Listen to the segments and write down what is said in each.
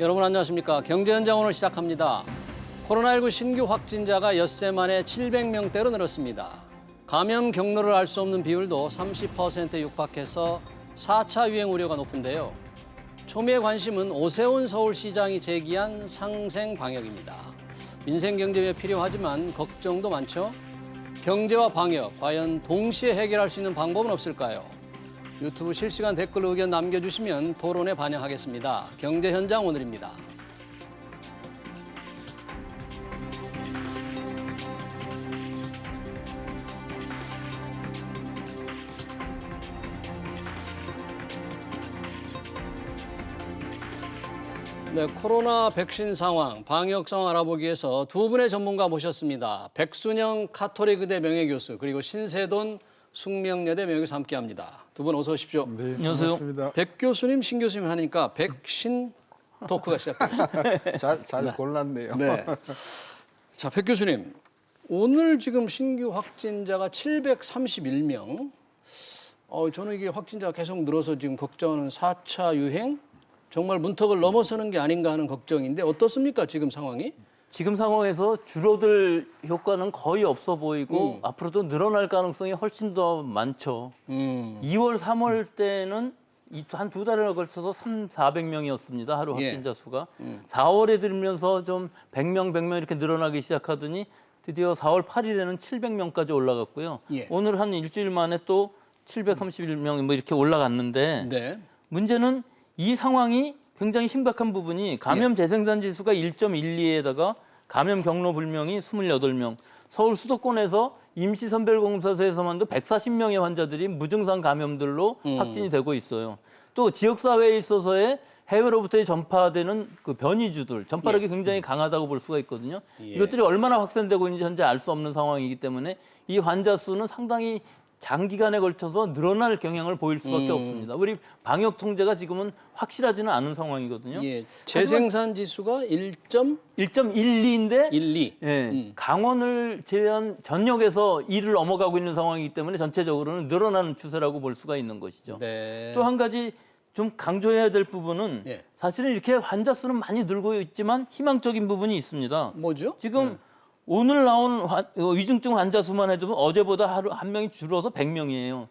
여러분 안녕하십니까. 경제현장 오늘 시작합니다. 코로나19 신규 확진자가 엿새 만에 700명대로 늘었습니다. 감염 경로를 알 수 없는 비율도 30%에 육박해서 4차 유행 우려가 높은데요. 초미의 관심은 오세훈 서울시장이 제기한 상생 방역입니다. 민생 경제에 필요하지만 걱정도 많죠. 경제와 방역, 과연 동시에 해결할 수 있는 방법은 없을까요? 유튜브 실시간 댓글 의견 남겨주시면 토론에 반영하겠습니다. 경제 현장 오늘입니다. 네, 코로나 백신 상황, 방역 상황 알아보기 위해서 두 분의 전문가 모셨습니다. 백순영 카톨릭의대 명예교수 그리고 신세돈 숙명여대 명예교수 함께합니다. 두 분 어서 오십시오. 네, 안녕하세요. 반갑습니다. 백 교수님, 신 교수님 하니까 백신 토크가 시작되겠습니다. 잘 골랐네요. 네. 자, 백 교수님, 오늘 지금 신규 확진자가 731명. 저는 이게 확진자가 계속 늘어서 지금 걱정하는 4차 유행, 정말 문턱을 넘어서는 게 아닌가 하는 걱정인데 어떻습니까, 지금 상황이? 지금 상황에서 줄어들 효과는 거의 없어 보이고 앞으로도 늘어날 가능성이 훨씬 더 많죠. 2월, 3월 때는 한 두 달에 걸쳐서 400명이었습니다. 하루 확진자 수가. 4월에 들면서 좀 100명 이렇게 늘어나기 시작하더니 드디어 4월 8일에는 700명까지 올라갔고요. 예. 오늘 한 일주일 만에 또 731명 뭐 이렇게 올라갔는데 네. 문제는 이 상황이 굉장히 심각한 부분이 감염 재생산 지수가 1.12에다가 감염 경로 불명이 28명. 서울 수도권에서 임시선별검사소에서만도 140명의 환자들이 무증상 감염들로 확진이 되고 있어요. 또 지역사회에 있어서의 해외로부터 전파되는 그 변이주들, 전파력이 굉장히 강하다고 볼 수가 있거든요. 이것들이 얼마나 확산되고 있는지 현재 알 수 없는 상황이기 때문에 이 환자 수는 상당히 장기간에 걸쳐서 늘어날 경향을 보일 수밖에 없습니다. 우리 방역 통제가 지금은 확실하지는 않은 상황이거든요. 예. 재생산 지수가 1.12인데 1.12. 강원을 제외한 전역에서 2를 넘어가고 있는 상황이기 때문에 전체적으로는 늘어나는 추세라고 볼 수가 있는 것이죠. 네. 또 한 가지 좀 강조해야 될 부분은 예. 사실은 이렇게 환자 수는 많이 늘고 있지만 희망적인 부분이 있습니다. 뭐죠? 지금 오늘 나온 위중증 환자 수만 해도 어제보다 하루 한 명이 줄어서 100명이에요.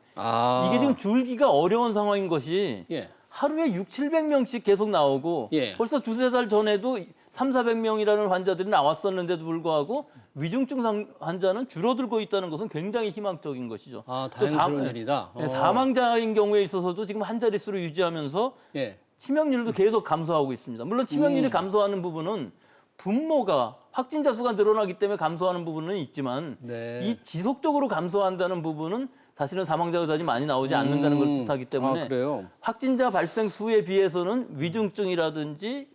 이게 지금 줄기가 어려운 상황인 것이 예. 하루에 700명씩 계속 나오고 예. 벌써 두세 달 전에도 400명이라는 환자들이 나왔었는데도 불구하고 위중증 환자는 줄어들고 있다는 것은 굉장히 희망적인 것이죠. 또 다행스러운 일이다. 사망자인 경우에 있어서도 지금 한 자릿수로 유지하면서 예. 치명률도 계속 감소하고 있습니다. 물론 치명률이 감소하는 부분은 분모가 확진자 수가 늘어나기 때문에 감소하는 부분은 있지만 네. 이 지속적으로 감소한다는 부분은 사실은 사망자가 그다지 많이 나오지 않는다는 걸 뜻하기 때문에 그래요? 확진자 발생 수에 비해서는 위중증이라든지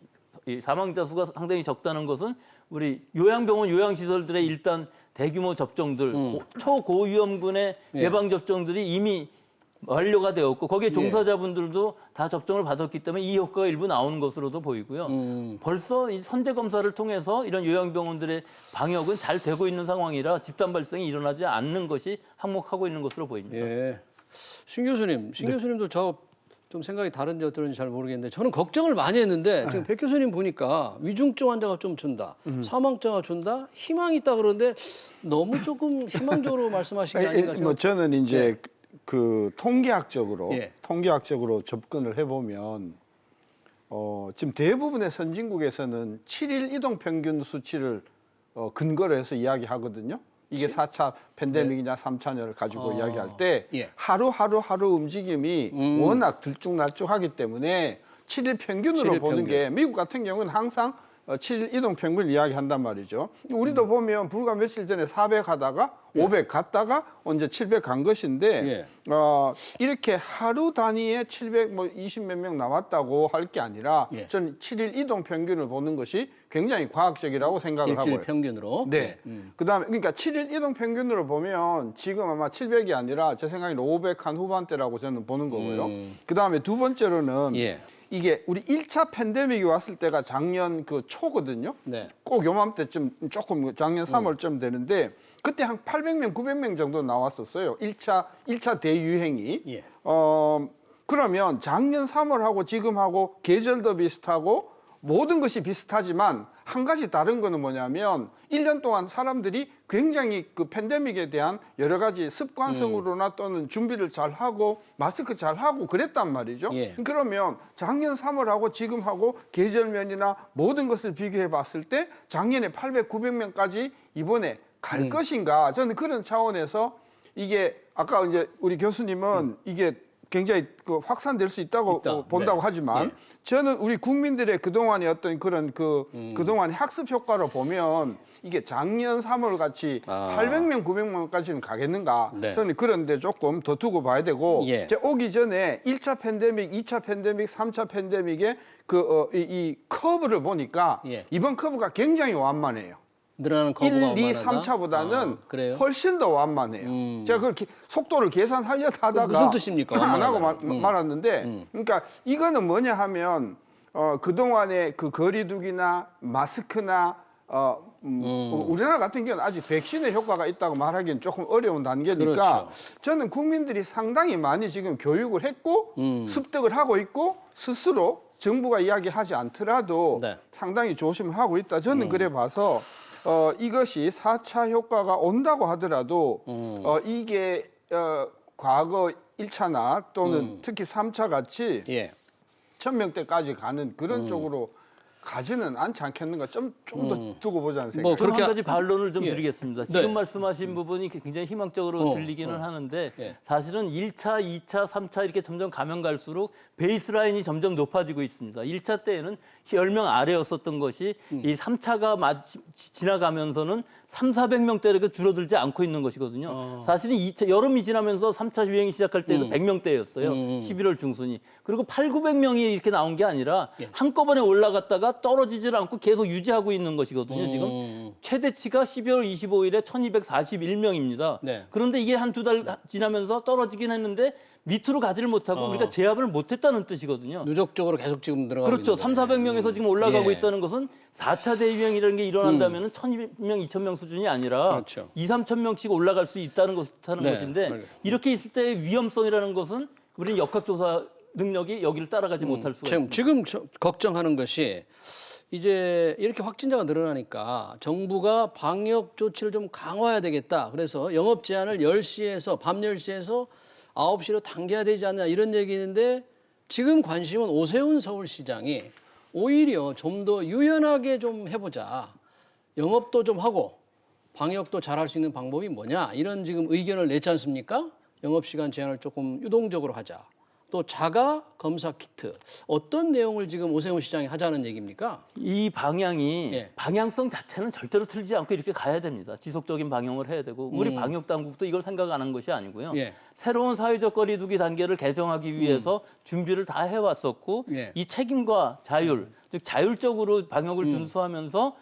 이 사망자 수가 상당히 적다는 것은 우리 요양병원 요양시설들의 일단 대규모 접종들 초고위험군의 예방 접종들이 이미 완료가 되었고 거기에 종사자분들도 다 접종을 받았기 때문에 이 효과가 일부 나오는 것으로도 보이고요. 벌써 이 선제 검사를 통해서 이런 요양병원들의 방역은 잘 되고 있는 상황이라 집단 발생이 일어나지 않는 것이 항목하고 있는 것으로 보입니다. 예. 신 교수님, 교수님도 저 좀 생각이 다른지 어떨지 잘 모르겠는데 저는 걱정을 많이 했는데 지금 백 교수님 보니까 위중증 환자가 좀 준다, 사망자가 준다, 희망이 있다 그러는데 너무 조금 희망적으로 말씀하신 게 아닌가 뭐 저는 이제 네. 그 통계학적으로 예. 접근을 해보면 지금 대부분의 선진국에서는 7일 이동 평균 수치를 근거로 해서 이야기하거든요. 이게 4차 팬데믹이냐 3차냐를 가지고 이야기할 때 예. 하루 움직임이 워낙 들쭉날쭉하기 때문에 7일 평균으로 7일 보는 평균. 게 미국 같은 경우는 항상 7일 이동 평균 이야기한단 말이죠. 우리도 보면 불과 며칠 전에 400 하다가 500 갔다가 언제 700 간 것인데 이렇게 하루 단위에 700 뭐 20 몇 명 나왔다고 할 게 아니라 저는 7일 이동 평균을 보는 것이 굉장히 과학적이라고 생각을 일주일 하고요. 평균으로. 네. 그다음에 그러니까 7일 이동 평균으로 보면 지금 아마 700이 아니라 제 생각에는 500 한 후반대라고 저는 보는 거고요. 그다음에 두 번째로는 예. 이게 우리 1차 팬데믹이 왔을 때가 작년 그 초거든요. 네. 꼭 요맘때쯤 조금 작년 3월쯤 되는데 그때 한 800명, 900명 정도 나왔었어요. 1차 대유행이. 예. 그러면 작년 3월하고 지금하고 계절도 비슷하고 모든 것이 비슷하지만 한 가지 다른 거는 뭐냐면 1년 동안 사람들이 굉장히 그 팬데믹에 대한 여러 가지 습관성으로나 또는 준비를 잘 하고 마스크 잘 하고 그랬단 말이죠. 예. 그러면 작년 3월하고 지금하고 계절면이나 모든 것을 비교해 봤을 때 작년에 800, 900명까지 이번에 갈 것인가? 저는 그런 차원에서 이게 아까 이제 우리 교수님은 이게 굉장히 그 확산될 수 있다고 본다고 네. 하지만 예. 저는 우리 국민들의 그동안의 어떤 그런 그동안의 학습 효과로 보면 이게 작년 3월 같이 800명, 900명까지는 가겠는가? 네. 저는 그런데 조금 더 두고 봐야 되고 예. 이제 오기 전에 1차 팬데믹, 2차 팬데믹, 3차 팬데믹의 이 커브를 보니까 예. 이번 커브가 굉장히 완만해요. 늘어나는 커브가 1, 2, 완만하다? 3차보다는 그래요? 훨씬 더 완만해요. 제가 그걸 속도를 계산하려다 하다가 무슨 뜻입니까? 안 하고 완만하다는. 말았는데 그러니까 이거는 뭐냐 하면 그동안의 그 거리두기나 마스크나 우리나라 같은 경우는 아직 백신의 효과가 있다고 말하기는 조금 어려운 단계니까 그렇죠. 저는 국민들이 상당히 많이 지금 교육을 했고 습득을 하고 있고 스스로 정부가 이야기하지 않더라도 네. 상당히 조심을 하고 있다. 저는 그래 봐서 이것이 4차 효과가 온다고 하더라도 이게 과거 1차나 또는 특히 3차 같이 예. 1000명대까지 가는 그런 쪽으로 가지는 않지 않겠는가? 좀 더 두고 보자는 생각. 뭐 저는 그렇게 한 가지 반론을 좀 예. 드리겠습니다. 네. 지금 말씀하신 부분이 굉장히 희망적으로 들리기는 하는데 예. 사실은 1차, 2차, 3차 이렇게 점점 가면 갈수록 베이스라인이 점점 높아지고 있습니다. 1차 때에는 10명 아래였었던 것이 이 3차가 지나가면서는 3,400명대로 줄어들지 않고 있는 것이거든요. 사실은 2차, 여름이 지나면서 3차 유행이 시작할 때도 100명대였어요. 11월 중순이. 그리고 8,900명이 이렇게 나온 게 아니라 한꺼번에 올라갔다가 떨어지질 않고 계속 유지하고 있는 것이거든요. 지금 최대치가 12월 25일에 1,241명입니다. 네. 그런데 이게 한두 달 지나면서 떨어지긴 했는데 밑으로 가지를 못하고 우리가 제압을 못했다는 뜻이거든요. 누적적으로 계속 지금 들어가고 그렇죠. 있는 3, 400명에서 지금 올라가고 예. 있다는 것은 4차 대유행이라는 게 일어난다면 1,200명, 2,000명 수준이 아니라 그렇죠. 2, 3,000명씩 올라갈 수 있다는 네, 것인데 알겠습니다. 이렇게 있을 때의 위험성이라는 것은 우리는 역학조사 능력이 여기를 따라가지 못할 수가 있습니다. 지금 걱정하는 것이 이제 이렇게 확진자가 늘어나니까 정부가 방역 조치를 좀 강화해야 되겠다. 그래서 영업 제한을 10시에서 밤 10시에서 9시로 당겨야 되지 않냐 이런 얘기 있는데 지금 관심은 오세훈 서울시장이 오히려 좀 더 유연하게 좀 해보자. 영업도 좀 하고 방역도 잘할 수 있는 방법이 뭐냐 이런 지금 의견을 냈지 않습니까? 영업시간 제한을 조금 유동적으로 하자. 또 자가 검사 키트 어떤 내용을 지금 오세훈 시장이 하자는 얘기입니까? 이 방향이 예. 방향성 자체는 절대로 틀리지 않고 이렇게 가야 됩니다. 지속적인 방역을 해야 되고 우리 방역 당국도 이걸 생각 안 한 것이 아니고요. 예. 새로운 사회적 거리두기 단계를 개정하기 위해서 준비를 다 해왔었고 예. 이 책임과 자율, 즉 자율적으로 방역을 준수하면서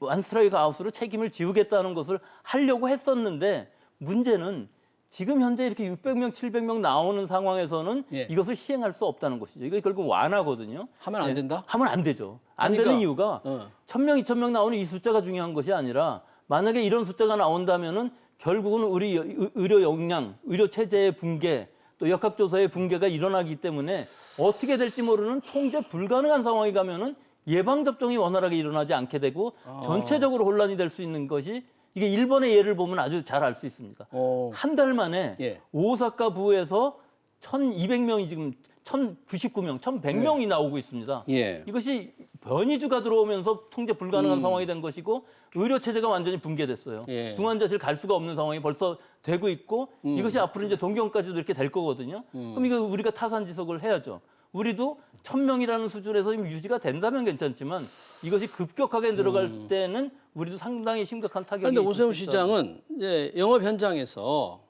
원스트라이크 아웃으로 책임을 지우겠다는 것을 하려고 했었는데 문제는 지금 현재 이렇게 600명, 700명 나오는 상황에서는 예. 이것을 시행할 수 없다는 것이죠. 이거 결국 완화거든요. 하면 안 된다? 하면 안 되죠. 안 그러니까, 되는 이유가 1,000명, 2,000명 나오는 이 숫자가 중요한 것이 아니라 만약에 이런 숫자가 나온다면은 결국은 우리 의료 역량, 의료 체제의 붕괴, 또 역학조사의 붕괴가 일어나기 때문에 어떻게 될지 모르는 통제 불가능한 상황이 가면은 예방 접종이 원활하게 일어나지 않게 되고 전체적으로 혼란이 될 수 있는 것이 이게 일본의 예를 보면 아주 잘 알 수 있습니다. 한 달 만에 예. 오사카 부에서 1,200명이 지금 1,099명, 1,100명이 나오고 있습니다. 예. 이것이 변이주가 들어오면서 통제 불가능한 상황이 된 것이고 의료 체제가 완전히 붕괴됐어요. 예. 중환자실 갈 수가 없는 상황이 벌써 되고 있고 이것이 앞으로 이제 동경까지도 이렇게 될 거거든요. 그럼 이거 우리가 타산지석을 해야죠. 우리도 1,000명이라는 수준에서 지금 유지가 된다면 괜찮지만 이것이 급격하게 늘어갈 때는 우리도 상당히 심각한 타격이 그런데 있을 오세훈 수 있다. 시장은 이제 영업 현장에서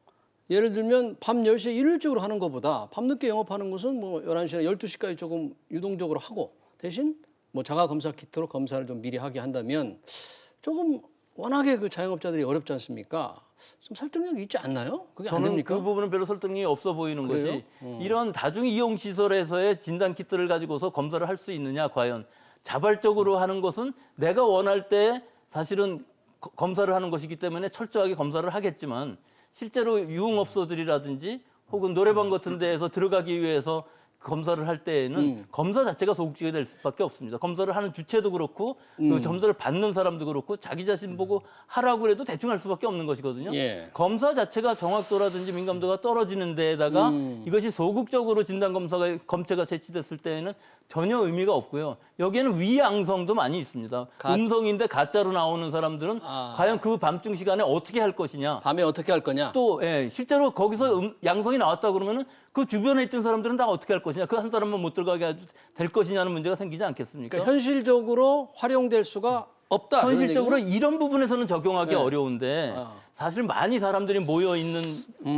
예를 들면 밤 10시에 일률적으로 하는 것보다 밤늦게 영업하는 것은 뭐 11시나 12시까지 조금 유동적으로 하고 대신 뭐 자가 검사 키트로 검사를 좀 미리 하게 한다면 조금 워낙에 그 자영업자들이 어렵지 않습니까? 좀 설득력이 있지 않나요? 그게 안 저는 됩니까? 그 부분은 별로 설득력이 없어 보이는 그래요? 것이 이런 다중 이용 시설에서의 진단 키트를 가지고서 검사를 할 수 있느냐 과연 자발적으로 하는 것은 내가 원할 때 사실은 검사를 하는 것이기 때문에 철저하게 검사를 하겠지만 실제로 유흥업소들이라든지 혹은 노래방 같은 데에서 들어가기 위해서 검사를 할 때에는 검사 자체가 소극적이 될 수밖에 없습니다. 검사를 하는 주체도 그렇고 그 검사를 받는 사람도 그렇고 자기 자신 보고 하라고 해도 대충 할 수밖에 없는 것이거든요. 예. 검사 자체가 정확도라든지 민감도가 떨어지는 데에다가 이것이 소극적으로 진단검사가 검체가 채취됐을 때에는 전혀 의미가 없고요. 여기에는 위양성도 많이 있습니다. 음성인데 가짜로 나오는 사람들은 과연 그 밤중 시간에 어떻게 할 것이냐. 밤에 어떻게 할 거냐? 또 실제로 거기서 양성이 나왔다 그러면은 그 주변에 있던 사람들은 다 어떻게 할 것이냐. 그 한 사람만 못 들어가게 될 것이냐는 문제가 생기지 않겠습니까? 그러니까 현실적으로 활용될 수가 없다. 현실적으로 이런 부분에서는 적용하기 어려운데 사실 많이 사람들이 모여 있는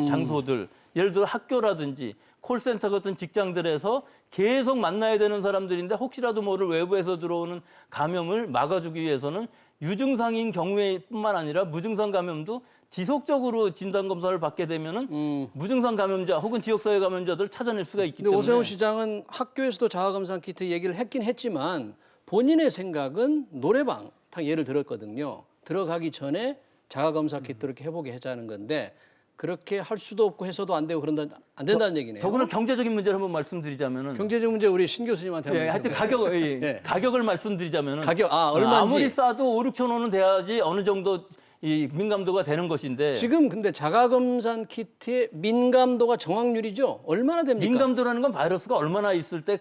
장소들, 예를 들어 학교라든지 콜센터 같은 직장들에서 계속 만나야 되는 사람들인데 혹시라도 모를 외부에서 들어오는 감염을 막아주기 위해서는 유증상인 경우에뿐만 아니라 무증상 감염도 지속적으로 진단검사를 받게 되면은 무증상 감염자 혹은 지역사회 감염자들을 찾아낼 수가 있기 근데 때문에 오세훈 시장은 학교에서도 자가검사 키트 얘기를 했긴 했지만 본인의 생각은 노래방 딱 예를 들었거든요. 들어가기 전에 자가검사 키트 이렇게 해보게 하자는 건데 그렇게 할 수도 없고 해서도 안 되고 그런다 안 된다는 얘기네요. 더구나 경제적인 문제를 한번 말씀드리자면은 경제적 문제 우리 신 교수님한테 한번 하여튼 가격을 말씀드리자면은 가격 얼마인지 아무리 싸도 5, 6천 원은 돼야지 어느 정도 이 민감도가 되는 것인데 지금 근데 자가검사 키트의 민감도가 정확률이죠? 얼마나 됩니까? 민감도라는 건 바이러스가 얼마나 있을 때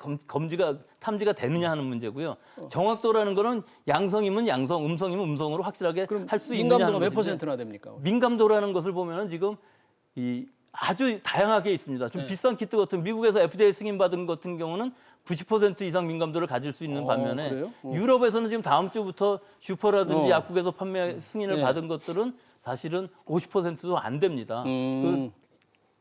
탐지가 되느냐 하는 문제고요. 정확도라는 거는 양성이면 양성, 음성이면 음성으로 확실하게 할 수 있느냐 하는 민감도가 몇 것인데 퍼센트나 됩니까? 민감도라는 것을 보면은 지금 아주 다양하게 있습니다. 좀 비싼 키트 같은 미국에서 FDA 승인받은 것 같은 경우는 90% 이상 민감도를 가질 수 있는 반면에 그래요? 유럽에서는 지금 다음 주부터 슈퍼라든지 약국에서 판매 승인을 받은 것들은 사실은 50%도 안 됩니다. 그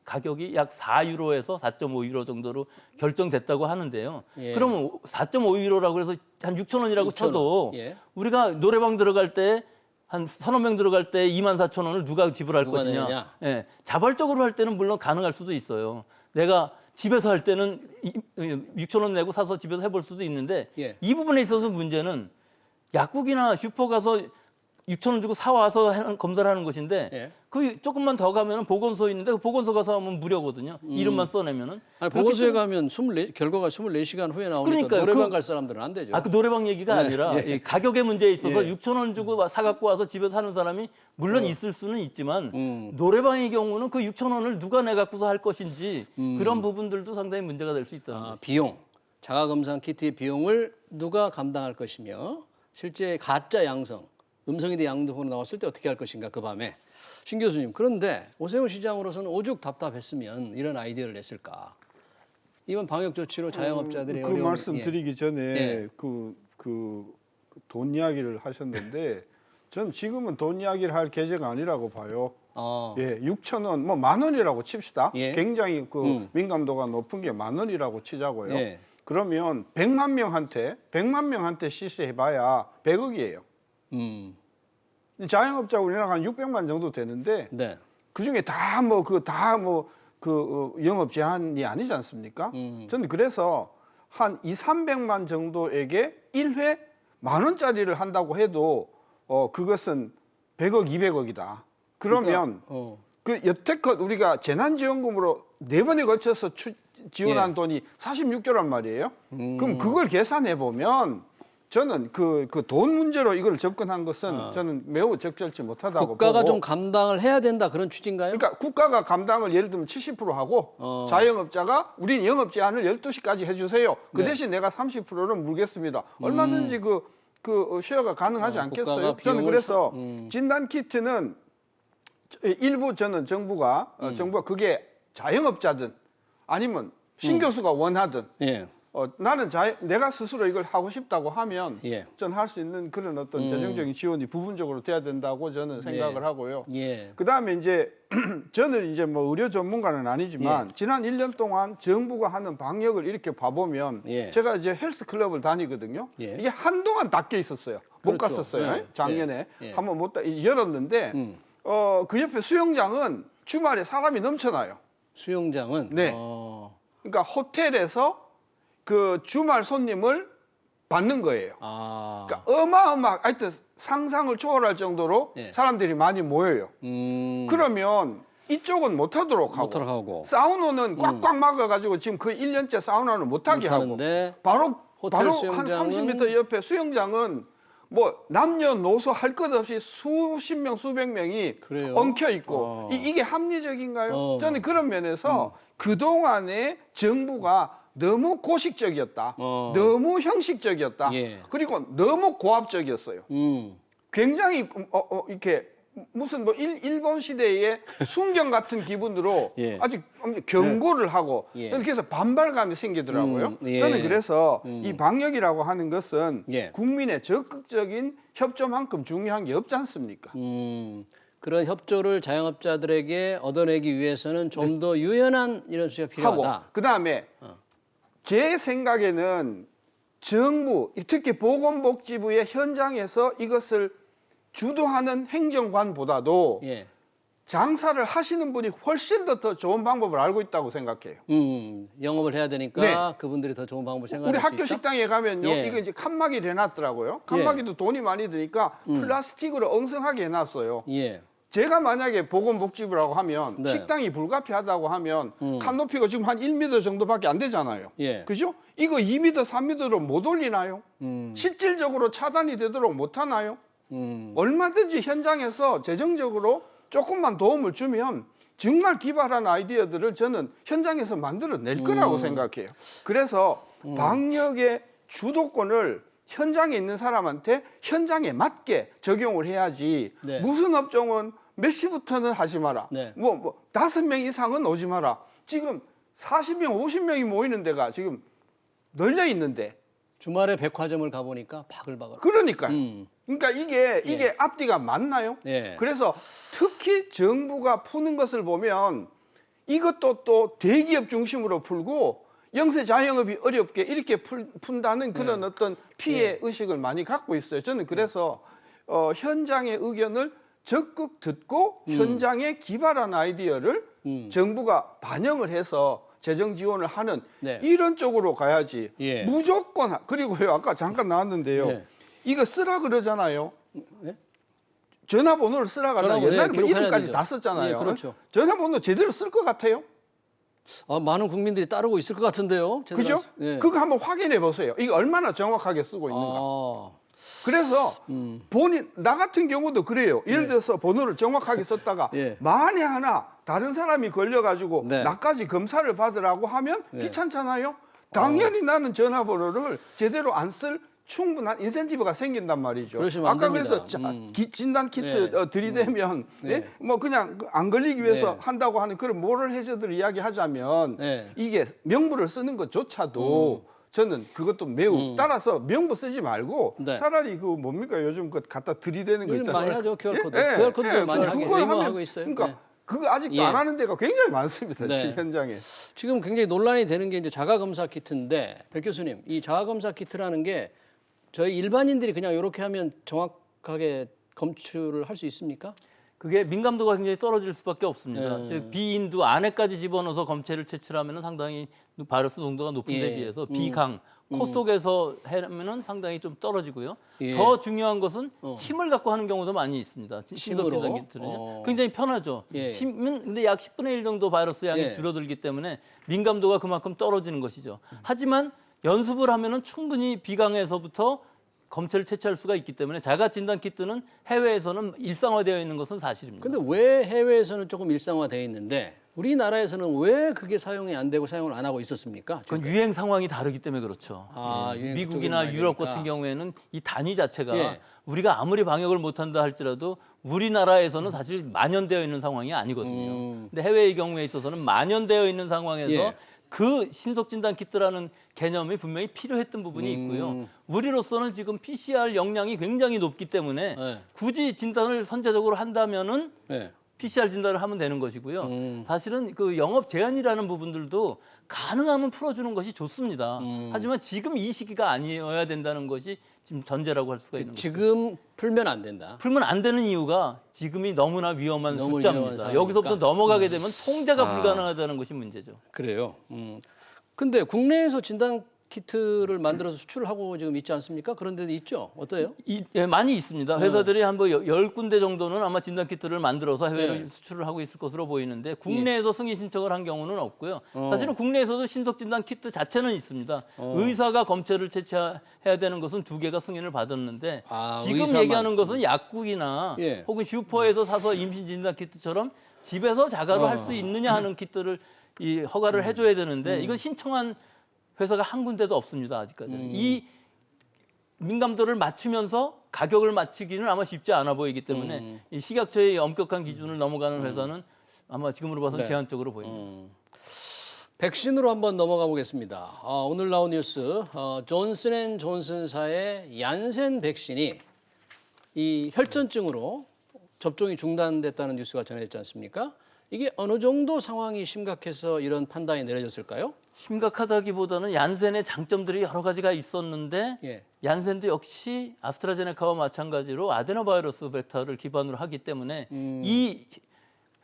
가격이 약 4유로에서 4.5유로 정도로 결정됐다고 하는데요. 그러면 4.5유로라고 해서 한 6천 원이라고 쳐도 우리가 노래방 들어갈 때 한 서너 명 들어갈 때 24,000원을 누가 지불할 것이냐. 자발적으로 할 때는 물론 가능할 수도 있어요. 내가 집에서 할 때는 6,000원 내고 사서 집에서 해볼 수도 있는데 이 부분에 있어서 문제는 약국이나 슈퍼 가서 6,000원 주고 사와서 검사를 하는 것인데 그 조금만 더 가면 보건소 있는데 그 보건소 가서 하면 무료거든요. 이름만 써내면은. 아니, 보건소에 가면 결과가 24시간 후에 나오니까 그러니까요. 노래방 갈 사람들은 안 되죠. 그 노래방 얘기가 아니라 이 가격의 문제에 있어서 6,000원 주고 사갖고 와서 집에서 하는 사람이 물론 있을 수는 있지만 노래방의 경우는 그 6,000원을 누가 내갖고서 할 것인지 그런 부분들도 상당히 문제가 될 수 있다는 거죠. 비용. 자가검사 키트의 비용을 누가 감당할 것이며 실제 가짜 양성, 음성이 돼 양성으로 나왔을 때 어떻게 할 것인가 그 밤에. 신 교수님, 그런데 오세훈 시장으로서는 오죽 답답했으면 이런 아이디어를 냈을까? 이번 방역 조치로 자영업자들의 그 어려움, 말씀 드리기 전에 돈 이야기를 하셨는데 전 지금은 돈 이야기를 할 계제가 아니라고 봐요. 6,000원, 뭐 10,000원이라고 칩시다. 굉장히 민감도가 높은 게 10,000원이라고 치자고요. 그러면 100만 명한테 시세해봐야 100억이에요. 자영업자 우리나라가 한 600만 정도 되는데 그 중에 영업 제한이 아니지 않습니까? 저는 그래서 한 2,300만 정도에게 1회 10,000원짜리를 한다고 해도 그것은 100억, 200억이다. 그러면 그 여태껏 우리가 재난지원금으로 4번에 걸쳐서 지원한 돈이 46조란 말이에요. 그럼 그걸 계산해 보면 저는 그 돈 문제로 이걸 접근한 것은 저는 매우 적절치 못하다고 국가가 보고. 좀 감당을 해야 된다 그런 취지인가요? 그러니까 국가가 감당을 예를 들면 70% 하고 자영업자가 우리는 영업 제한을 12시까지 해주세요. 그 대신 내가 30%는 물겠습니다. 얼마든지 그 쉐어가 가능하지 않겠어요? 저는 그래서 진단 키트는 일부 저는 정부가 그게 자영업자든 아니면 신 교수가 원하든 나는 내가 스스로 이걸 하고 싶다고 하면 전 할 수 있는 그런 어떤 재정적인 지원이 부분적으로 돼야 된다고 저는 생각을 하고요. 그다음에 이제 저는 이제 뭐 의료 전문가는 아니지만 지난 1년 동안 정부가 하는 방역을 이렇게 봐보면 제가 이제 헬스클럽을 다니거든요. 이게 한동안 닫혀 있었어요. 못 갔었어요. 작년에 한번 열었는데 그 옆에 수영장은 주말에 사람이 넘쳐나요. 수영장은? 그러니까 호텔에서 그 주말 손님을 받는 거예요. 그러니까 하여튼 상상을 초월할 정도로 사람들이 많이 모여요. 그러면 이쪽은 못하도록 하고, 못하도록 하고. 사우나는 꽉꽉 막아가지고 지금 거의 1년째 사우나는 못하게 하고 못하는데 바로 호텔 한 수영장은 30m 옆에 수영장은 뭐 남녀노소 할 것 없이 수십 명 수백 명이 그래요? 엉켜 있고 이게 합리적인가요? 저는 그런 면에서 그동안에 정부가 너무 고식적이었다. 너무 형식적이었다. 예. 그리고 너무 고압적이었어요. 굉장히 이렇게 무슨 뭐 일본 시대의 순경 같은 기분으로 예. 아주 경고를 하고 예. 그래서 반발감이 생기더라고요. 예. 저는 그래서 이 방역이라고 하는 것은 예. 국민의 적극적인 협조만큼 중요한 게 없지 않습니까? 그런 협조를 자영업자들에게 얻어내기 위해서는 좀 더 유연한 이런 수가 필요하다. 하고 그다음에 제 생각에는 정부 특히 보건복지부의 현장에서 이것을 주도하는 행정관보다도 예. 장사를 하시는 분이 훨씬 더 좋은 방법을 알고 있다고 생각해요. 영업을 해야 되니까 네. 그분들이 더 좋은 방법을 생각할 우리 수 학교 있다? 식당에 가면요, 예. 이거 이제 칸막이를 해놨더라고요. 칸막이도 돈이 많이 드니까 플라스틱으로 엉성하게 해놨어요. 예. 제가 만약에 보건복지부라고 하면 네. 식당이 불가피하다고 하면 칸 높이가 지금 한 1m 정도밖에 안 되잖아요. 예. 그죠? 이거 2m, 3m로 못 올리나요? 실질적으로 차단이 되도록 못 하나요? 얼마든지 현장에서 재정적으로 조금만 도움을 주면 정말 기발한 아이디어들을 저는 현장에서 만들어낼 거라고 생각해요. 그래서 방역의 주도권을 현장에 있는 사람한테 현장에 맞게 적용을 해야지. 네. 무슨 업종은 몇 시부터는 하지 마라. 네. 뭐 5명 이상은 오지 마라. 지금 40명, 50명이 모이는 데가 지금 널려 있는데. 주말에 백화점을 가보니까 바글바글. 그러니까요. 그러니까 이게 앞뒤가 맞나요? 예. 그래서 특히 정부가 푸는 것을 보면 이것도 또 대기업 중심으로 풀고 영세 자영업이 어렵게 이렇게 푼다는 그런 어떤 피해 의식을 많이 갖고 있어요. 저는 그래서 현장의 의견을 적극 듣고 현장에 기발한 아이디어를 정부가 반영을 해서 재정 지원을 하는 네. 이런 쪽으로 가야지. 예. 무조건 그리고요, 아까 잠깐 나왔는데요. 예. 이거 쓰라 그러잖아요. 네? 전화번호를 쓰라 그러잖아요. 전화번호, 옛날에 예, 뭐 기록해야 이름까지 되죠. 다 썼잖아요. 예, 그렇죠. 전화번호 제대로 쓸 것 같아요. 많은 국민들이 따르고 있을 것 같은데요. 그죠? 예. 그거 한번 확인해 보세요. 이거 얼마나 정확하게 쓰고 있는가. 그래서 나 같은 경우도 그래요. 예를 들어서 번호를 정확하게 썼다가 예. 만에 하나 다른 사람이 걸려가지고 네. 나까지 검사를 받으라고 하면 귀찮잖아요. 당연히 나는 전화번호를 제대로 안 쓸 충분한 인센티브가 생긴단 말이죠. 그러시면 안 아까 됩니다. 그래서 진단 키트 네. 들이대면 네. 뭐 그냥 안 걸리기 위해서 네. 한다고 하는 그런 모럴 해저들을 이야기하자면 네. 이게 명부를 쓰는 것조차도 저는 그것도 매우 따라서 명부 쓰지 말고 네. 차라리 그 뭡니까 요즘 그 갖다 들이대는 거 요즘 있잖아요. 많이 하죠. QR코드. 예? QR코드도 많이 하고 그걸 의무화하고 하면 있어요. 그러니까 네. 그거 아직도 예. 안 하는 데가 굉장히 많습니다. 네. 지금 현장에. 지금 굉장히 논란이 되는 게 이제 자가검사 키트인데 백 교수님, 이 자가검사 키트라는 게 저희 일반인들이 그냥 이렇게 하면 정확하게 검출을 할 수 있습니까? 그게 민감도가 굉장히 떨어질 수밖에 없습니다. 예. 즉 비인두 안에까지 집어넣어서 검체를 채취하면 상당히 바이러스 농도가 높은 데 예. 비해서 비강, 코 속에서 하면은 상당히 좀 떨어지고요. 예. 더 중요한 것은 침을 갖고 하는 경우도 많이 있습니다. 침으로? 신속 진단 키트는요. 굉장히 편하죠. 예. 침은 근데 약 10분의 1 정도 바이러스 양이 예. 줄어들기 때문에 민감도가 그만큼 떨어지는 것이죠. 하지만 연습을 하면은 충분히 비강에서부터 검체를 채취할 수가 있기 때문에 자가 진단 키트는 해외에서는 일상화되어 있는 것은 사실입니다. 근데 왜 해외에서는 조금 일상화되어 있는데 우리나라에서는 왜 그게 사용이 안 되고 사용을 안 하고 있었습니까? 그건 유행 상황이 다르기 때문에 그렇죠. 유행 미국이나 그쪽으로 유럽 많이 같은 되니까. 경우에는 이 단위 자체가 예. 우리가 아무리 방역을 못한다 할지라도 우리나라에서는 사실 만연되어 있는 상황이 아니거든요. 근데 해외의 경우에 있어서는 만연되어 있는 상황에서 예. 그 신속 진단 키트라는 개념이 분명히 필요했던 부분이 있고요. 우리로서는 지금 PCR 역량이 굉장히 높기 때문에 네. 굳이 진단을 선제적으로 한다면은 네. PCR 진단을 하면 되는 것이고요. 사실은 그 영업 제한이라는 부분들도 가능하면 풀어주는 것이 좋습니다. 하지만 지금 이 시기가 아니어야 된다는 것이 지금 전제라고 할 수가 있는 거죠. 지금 풀면 안 된다. 풀면 안 되는 이유가 지금이 너무나 위험한 너무 위험한 숫자입니다. 상황이니까. 여기서부터 넘어가게 되면 통제가 불가능하다는 것이 문제죠. 그래요. 근데 국내에서 진단 키트를 만들어서 수출하고 지금 있지 않습니까? 그런 데도 있죠. 어때요? 예, 많이 있습니다. 회사들이 한 10군데 정도는 아마 진단키트를 만들어서 해외로 네. 수출을 하고 있을 것으로 보이는데 국내에서 승인 신청을 한 경우는 없고요. 사실은 국내에서도 신속진단키트 자체는 있습니다. 의사가 검체를 채취해야 되는 것은 2개가 승인을 받았는데 지금 의사만. 얘기하는 것은 약국이나 예. 혹은 슈퍼에서 사서 임신진단키트처럼 집에서 자가로 할 수 있느냐 하는 키트를 이 허가를 해줘야 되는데 이건 신청한 회사가 한 군데도 없습니다. 아직까지는. 이 민감도를 맞추면서 가격을 맞추기는 아마 쉽지 않아 보이기 때문에 이 식약처의 엄격한 기준을 넘어가는 회사는 아마 지금으로 봐서는 네. 제한적으로 보입니다. 백신으로 한번 넘어가 보겠습니다. 오늘 나온 뉴스 존슨앤존슨사의 얀센 백신이 이 혈전증으로 접종이 중단됐다는 뉴스가 전해졌지 않습니까? 이게 어느 정도 상황이 심각해서 이런 판단이 내려졌을까요? 심각하다기보다는 얀센의 장점들이 여러 가지가 있었는데 예. 얀센도 역시 아스트라제네카와 마찬가지로 아데노바이러스 벡터를 기반으로 하기 때문에 이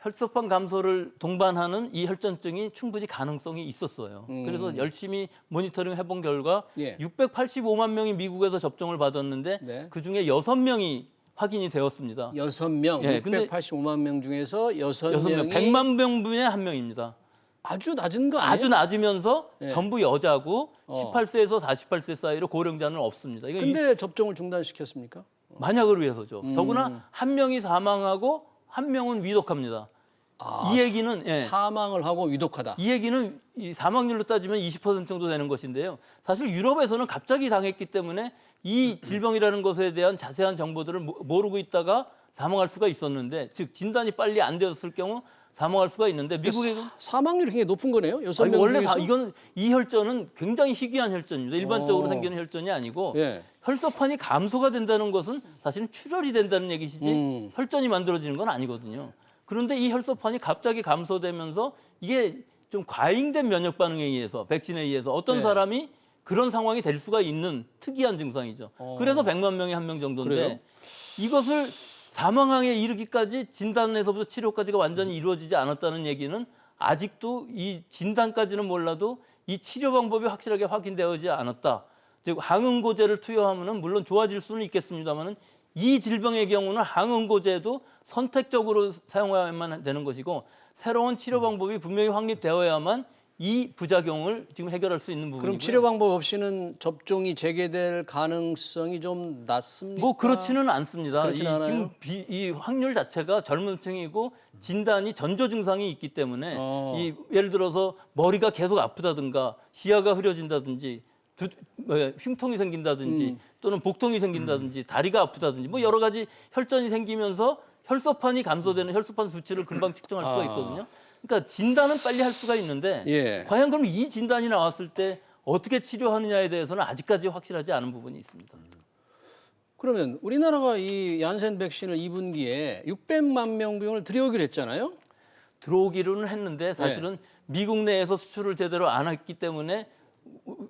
혈소판 감소를 동반하는 이 혈전증이 충분히 가능성이 있었어요. 그래서 열심히 모니터링 해본 결과 예. 685만 명이 미국에서 접종을 받았는데 네. 그중에 6명이 확인이 되었습니다. 6명, 예, 근데 685만 명 중에서 6명, 6명이 100만 명 중에 1명입니다. 아주 낮은 거 아니에요? 아주 낮으면서 예. 전부 여자고 18세에서 48세 사이로 고령자는 없습니다. 이거 근데 접종을 중단시켰습니까? 만약을 위해서죠. 더구나 한 명이 사망하고 한 명은 위독합니다. 이 얘기는 사망을 하고 위독하다. 이 얘기는 이 사망률로 따지면 20% 정도 되는 것인데요. 사실 유럽에서는 갑자기 당했기 때문에 이 질병이라는 것에 대한 자세한 정보들을 모르고 있다가 사망할 수가 있었는데, 즉 진단이 빨리 안 되었을 경우 사망할 수가 있는데 미국에는 사망률이 굉장히 높은 거네요. 6명 원래 중에서? 이건 이 혈전은 굉장히 희귀한 혈전입니다. 일반적으로 생기는 혈전이 아니고 예. 혈소판이 감소가 된다는 것은 사실은 출혈이 된다는 얘기시지 혈전이 만들어지는 건 아니거든요. 그런데 이 혈소판이 갑자기 감소되면서 이게 좀 과잉된 면역 반응에 의해서 백신에 의해서 어떤 네. 사람이 그런 상황이 될 수가 있는 특이한 증상이죠. 그래서 100만 명에 1명 정도인데 그래요? 이것을 사망에 이르기까지 진단에서부터 치료까지가 완전히 이루어지지 않았다는 얘기는 아직도 이 진단까지는 몰라도 이 치료 방법이 확실하게 확인되어지지 않았다. 즉 항응고제를 투여하면은 물론 좋아질 수는 있겠습니다만은 이 질병의 경우는 항응고제도 선택적으로 사용해야만 되는 것이고 새로운 치료 방법이 분명히 확립되어야만 이 부작용을 지금 해결할 수 있는 부분이고요. 그럼 치료 방법 없이는 접종이 재개될 가능성이 좀 낮습니까? 뭐 그렇지는 않습니다. 그렇진 않아요? 지금 이 확률 자체가 젊은 층이고 진단이 전조 증상이 있기 때문에 이 예를 들어서 머리가 계속 아프다든가 시야가 흐려진다든지 흉통이 생긴다든지 또는 복통이 생긴다든지 다리가 아프다든지 뭐 여러 가지 혈전이 생기면서 혈소판이 감소되는 혈소판 수치를 금방 측정할 수가 있거든요. 그러니까 진단은 빨리 할 수가 있는데 예. 과연 그럼 이 진단이 나왔을 때 어떻게 치료하느냐에 대해서는 아직까지 확실하지 않은 부분이 있습니다. 그러면 우리나라가 이 얀센 백신을 2분기에 600만 명분을 들여오기로 했잖아요. 들어오기로는 했는데 사실은 미국 내에서 수출을 제대로 안 했기 때문에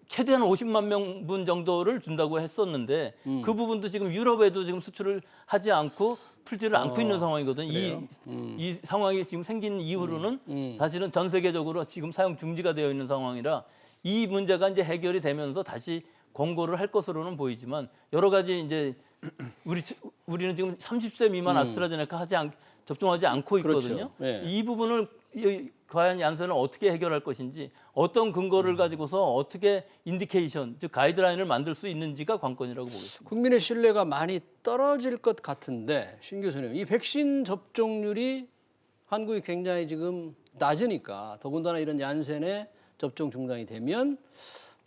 최대한 50만 명분 정도를 준다고 했었는데 그 부분도 지금 유럽에도 지금 수출을 하지 않고 풀지를 않고 있는 상황이거든요. 이 상황이 지금 생긴 이후로는 사실은 전 세계적으로 지금 사용 중지가 되어 있는 상황이라 이 문제가 이제 해결이 되면서 다시 권고를 할 것으로는 보이지만 여러 가지 이제 우리는 지금 30세 미만 아스트라제네카 접종하지 않고 있거든요. 그렇죠. 네. 이 부분을 과연 얀센은 어떻게 해결할 것인지 어떤 근거를 가지고서 어떻게 인디케이션, 즉 가이드라인을 만들 수 있는지가 관건이라고 보겠습니다. 국민의 신뢰가 많이 떨어질 것 같은데 신 교수님, 이 백신 접종률이 한국이 굉장히 지금 낮으니까 더군다나 이런 얀센의 접종 중단이 되면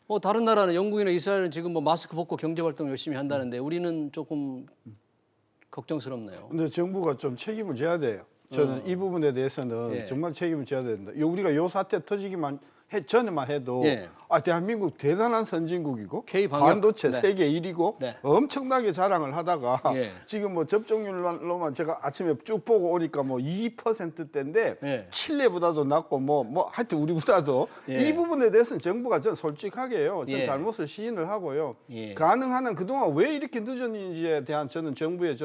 뭐 다른 나라는 영국이나 이스라엘은 지금 뭐 마스크 벗고 경제 활동 열심히 한다는데 우리는 조금 걱정스럽네요. 근데 정부가 좀 책임을 져야 돼요. 저는 이 부분에 대해서는 예. 정말 책임을 져야 된다. 우리가 요 사태 터지기만 전에만 해도 예. 대한민국 대단한 선진국이고 K-방역. 반도체 네. 세계 1위고 네. 엄청나게 자랑을 하다가 예. 지금 뭐 접종률로만 제가 아침에 쭉 보고 오니까 뭐 2%대인데 예. 칠레보다도 낮고 뭐 하여튼 우리보다도 예. 이 부분에 대해서는 정부가 전 솔직하게요. 전 예. 잘못을 시인을 하고요. 예. 가능한 한 그동안 왜 이렇게 늦었는지에 대한 저는 정부의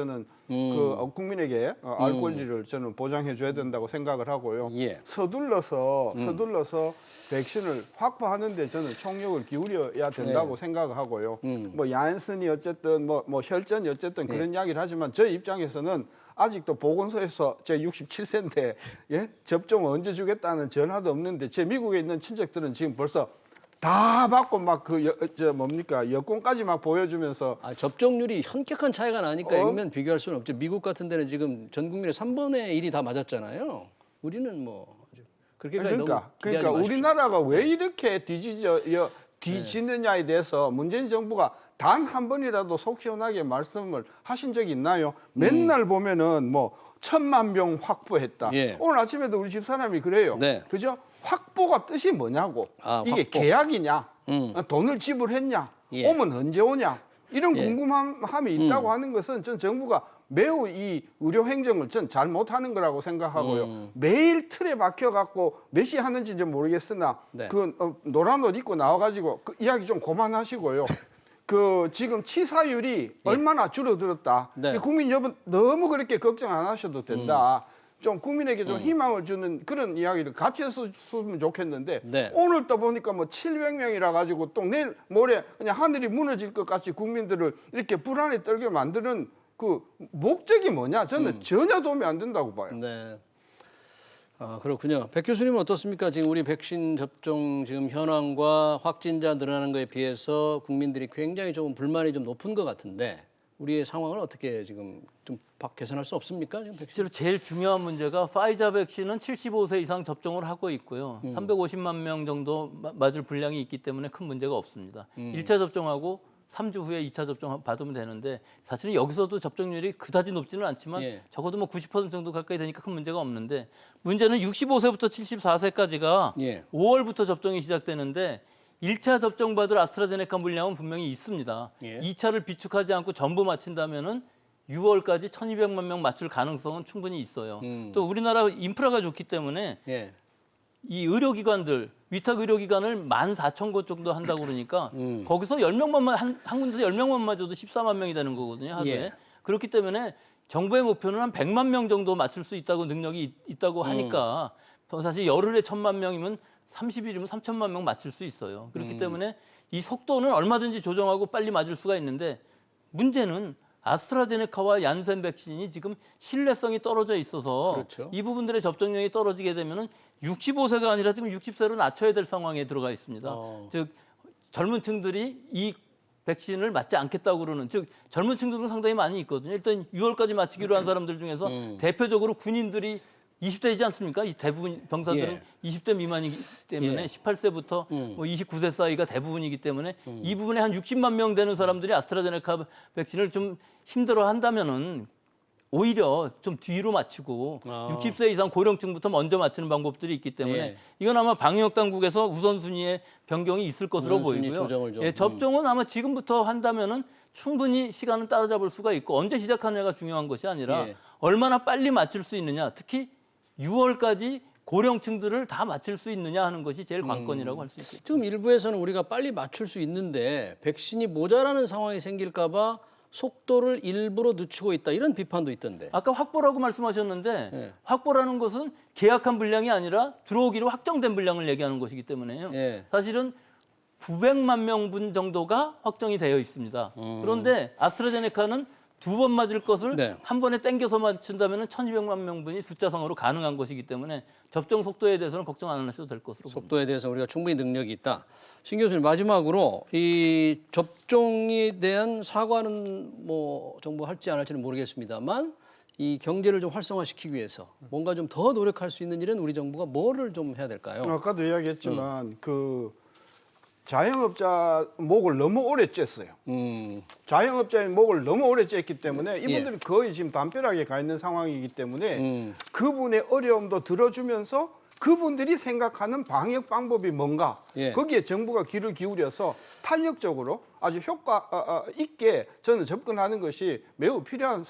국민에게 알 권리를 저는 보장해 줘야 된다고 생각을 하고요. 예. 서둘러서 백신을 확보하는데 저는 총력을 기울여야 된다고 생각하고요. 뭐 얀슨이 어쨌든 뭐 혈전이 어쨌든 그런 이야기를 하지만 저희 입장에서는 아직도 보건소에서 제 67세인데 예? 접종 언제 주겠다는 전화도 없는데 제 미국에 있는 친척들은 지금 벌써 다 받고 막 여권까지 막 보여주면서 접종률이 현격한 차이가 나니까 액면 비교할 수는 없죠. 미국 같은 데는 지금 전 국민의 3분의 1이 다 맞았잖아요. 우리는 뭐 그렇게까지 너무 그러니까 마십시오. 우리나라가 왜 이렇게 뒤지느냐에 대해서 문재인 정부가 단 한 번이라도 속 시원하게 말씀을 하신 적이 있나요? 맨날 보면은 뭐 1,000만 병 확보했다. 예. 오늘 아침에도 우리 집사람이 그래요. 네. 그죠? 확보가 뜻이 뭐냐고. 이게 확보. 계약이냐? 돈을 지불했냐? 예. 오면 언제 오냐? 이런 예. 궁금함이 있다고 하는 것은 전 정부가 매우 이 의료 행정을 전 잘 못하는 거라고 생각하고요. 매일 틀에 박혀갖고 몇 시 하는지 좀 모르겠으나 네. 노란 옷 입고 나와가지고 그 이야기 좀 그만하시고요. 지금 치사율이 얼마나 줄어들었다. 네. 국민 여러분 너무 그렇게 걱정 안 하셔도 된다. 좀 국민에게 좀 희망을 주는 그런 이야기를 같이 했으면 좋겠는데 네. 오늘 또 보니까 뭐 700명이라 가지고 또 내일 모레 그냥 하늘이 무너질 것 같이 국민들을 이렇게 불안에 떨게 만드는 그 목적이 뭐냐? 저는 전혀 도움이 안 된다고 봐요. 네. 그렇군요. 백 교수님은 어떻습니까? 지금 우리 백신 접종 지금 현황과 확진자 늘어나는 거에 비해서 국민들이 굉장히 좀 불만이 좀 높은 것 같은데 우리의 상황을 어떻게 지금 좀 개선할 수 없습니까? 지금 백신? 실제로 제일 중요한 문제가 파이자 백신은 75세 이상 접종을 하고 있고요. 350만 명 정도 맞을 분량이 있기 때문에 큰 문제가 없습니다. 1차 접종하고 3주 후에 2차 접종 받으면 되는데 사실은 여기서도 접종률이 그다지 높지는 않지만 예. 적어도 뭐 90% 정도 가까이 되니까 큰 문제가 없는데 문제는 65세부터 74세까지가 예. 5월부터 접종이 시작되는데 1차 접종 받을 아스트라제네카 물량은 분명히 있습니다. 예. 2차를 비축하지 않고 전부 마친다면은 6월까지 1,200만 명 맞출 가능성은 충분히 있어요. 또 우리나라 인프라가 좋기 때문에 예. 이 의료기관들 위탁 의료기관을 14,000곳 정도 한다고 그러니까 거기서 10명만 한 군데서 10명만 맞아도 14만 명이 되는 거거든요 하루에. 예. 그렇기 때문에 정부의 목표는 한 100만 명 정도 맞출 수 있다고 능력이 있다고 하니까 사실 열흘에 1,000만 명이면 30일이면 3,000만 명 맞출 수 있어요. 그렇기 때문에 이 속도는 얼마든지 조정하고 빨리 맞을 수가 있는데 문제는 아스트라제네카와 얀센 백신이 지금 신뢰성이 떨어져 있어서 그렇죠. 이 부분들의 접종량이 떨어지게 되면은 65세가 아니라 지금 60세로 낮춰야 될 상황에 들어가 있습니다. 즉 젊은 층들이 이 백신을 맞지 않겠다고 그러는 즉 젊은 층들도 상당히 많이 있거든요. 일단 6월까지 맞히기로 한 사람들 중에서 대표적으로 군인들이 20대이지 않습니까? 이 대부분 병사들은 예. 20대 미만이기 때문에 예. 18세부터 뭐 29세 사이가 대부분이기 때문에 이 부분에 한 60만 명 되는 사람들이 아스트라제네카 백신을 좀 힘들어 한다면은 오히려 좀 뒤로 맞추고 60세 이상 고령층부터 먼저 맞추는 방법들이 있기 때문에 예. 이건 아마 방역 당국에서 우선순위의 변경이 있을 것으로 우선순위 보이고요. 조정을 좀, 예, 접종은 아마 지금부터 한다면은 충분히 시간을 따라잡을 수가 있고 언제 시작하느냐가 중요한 것이 아니라 예. 얼마나 빨리 맞출 수 있느냐. 특히 6월까지 고령층들을 다 맞출 수 있느냐 하는 것이 제일 관건이라고 할 수 있겠죠. 지금 일부에서는 우리가 빨리 맞출 수 있는데 백신이 모자라는 상황이 생길까 봐 속도를 일부러 늦추고 있다 이런 비판도 있던데. 아까 확보라고 말씀하셨는데 예. 확보라는 것은 계약한 분량이 아니라 들어오기로 확정된 분량을 얘기하는 것이기 때문에요. 예. 사실은 900만 명분 정도가 확정이 되어 있습니다. 그런데 아스트라제네카는 2번 맞을 것을 네. 한 번에 땡겨서 맞춘다면 1,200만 명분이 숫자상으로 가능한 것이기 때문에 접종 속도에 대해서는 걱정 안 하셔도 될 것으로 봅니다. 속도에 대해서 우리가 충분히 능력이 있다. 신 교수님 마지막으로 이 접종에 대한 사과는 뭐 정부 할지 안 할지는 모르겠습니다만 이 경제를 좀 활성화시키기 위해서 뭔가 좀 더 노력할 수 있는 일은 우리 정부가 뭐를 좀 해야 될까요? 아까도 이야기했지만 자영업자 목을 너무 오래 쬐어요. 자영업자의 목을 너무 오래 쬐기 때문에 이분들이 거의 지금 담벼락에 가 있는 상황이기 때문에 그분의 어려움도 들어주면서 그분들이 생각하는 방역 방법이 뭔가 거기에 정부가 귀를 기울여서 탄력적으로 아주 효과 있게 저는 접근하는 것이 매우 필요한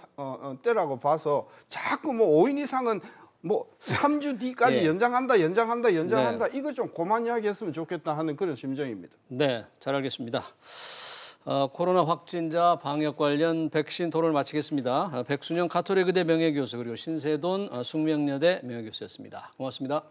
때라고 봐서 자꾸 뭐 5인 이상은 뭐 3주 뒤까지 연장한다 이거 좀 그만 이야기했으면 좋겠다 하는 그런 심정입니다. 네, 잘 알겠습니다. 코로나 확진자 방역 관련 백신 토론을 마치겠습니다. 백순영 가톨릭 의대 명예교수 그리고 신세돈 숙명여대 명예교수였습니다. 고맙습니다.